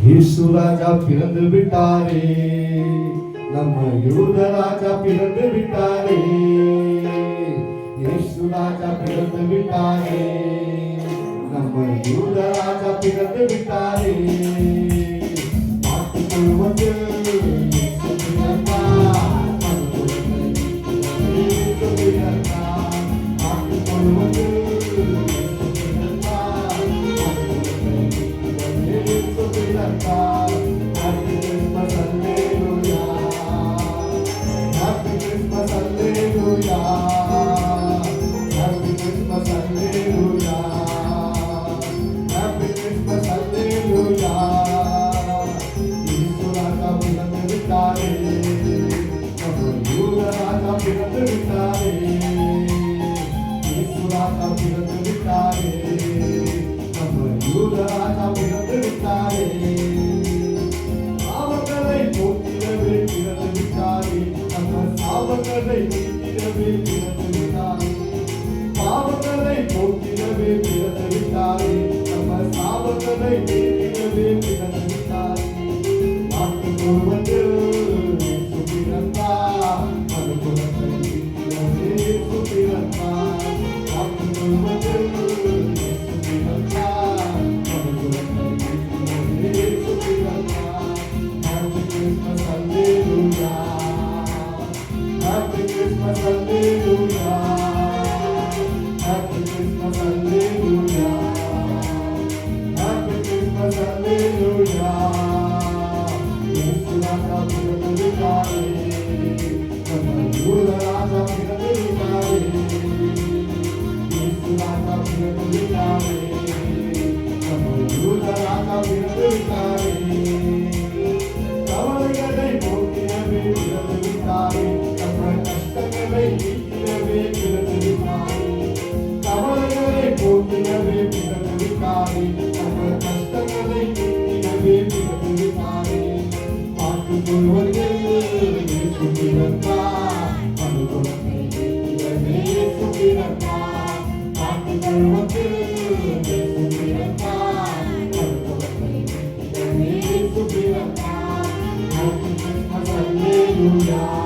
இயேசு ராஜா பிறந்து விட்டாரே, நம்ம யூத ராஜா பிறந்து விட்டாரே. இயேசு ராஜா பிறந்து விட்டாரே, நம்ம யூத ராஜா பிறந்து விட்டாரே. மாட்டுக்குள் வந்து இயேசு பிறந்தார், இயேசு பிறந்தார். மாட்டுக்குள் வந்து Happy Christmas, Hallelujah. Happy Christmas, Hallelujah. Happy Christmas, Hallelujah. Happy Christmas, Hallelujah. Yesu Raja பிறந்து விட்டாரே, நம்ம யூத ராஜா பிறந்து விட்டாரே. Yesu Raja பிறந்து விட்டாரே, நம்ம யூத ராஜா பிறந்து விட்டாரே. சாபங்களை போக்கிடவே பிறந்து விட்டாரே, நம்ம சாபங்களை நீக்கிடவே பிறந்து விட்டாரே. பாவங்களை போக்கிடவே பிறந்து விட்டாரே, நம்ம சாபங்களை நீக்கிடவே பிறந்து விட்டாரே. நாட்டுக்குள் வந்து இயேசு பிறந்தார், மறுபுறத்தை நீக்கிடவே இயேசு பிறந்தார். நாட்டுக்குள் வந்து இயேசு பிறந்தார், மறுபுறத்தை நீக்கிடவே இயேசு பிறந்தார். Happy Christmas, Hallelujah. Happy Christmas, Hallelujah. Happy Christmas, Hallelujah. Happy Christmas, Hallelujah. இயேசு ராஜா பிறந்து விட்டாரே, நம்ம யூத ராஜா பிறந்து விட்டாரே. இயேசு ராஜா பிறந்து விட்டாரே, நம்ம யூத ராஜா பிறந்து விட்டாரே. கவலைகளை போக்கிடவே பிறந்து விட்டாரே, நம்ம கஷ்டங்களை நீக்கிடவே பிறந்து விட்டாரே. கவலைகளை போக்கிடவே பிறந்து விட்டாரே, நம்ம கஷ்டங்களை நீக்கிடவே பிறந்து விட்டாரே. பாட்டுக்குள் வந்து இயேசு பிறந்தார், மறுபுறத்தை நீக்கிடவே இயேசு பிறந்தார். பாட்டுக்குள் வந்து இயேசு பிறந்தார், மறுபுறத்தை நீக்கிடவே இயேசு பிறந்தார். Happy Christmas, Hallelujah.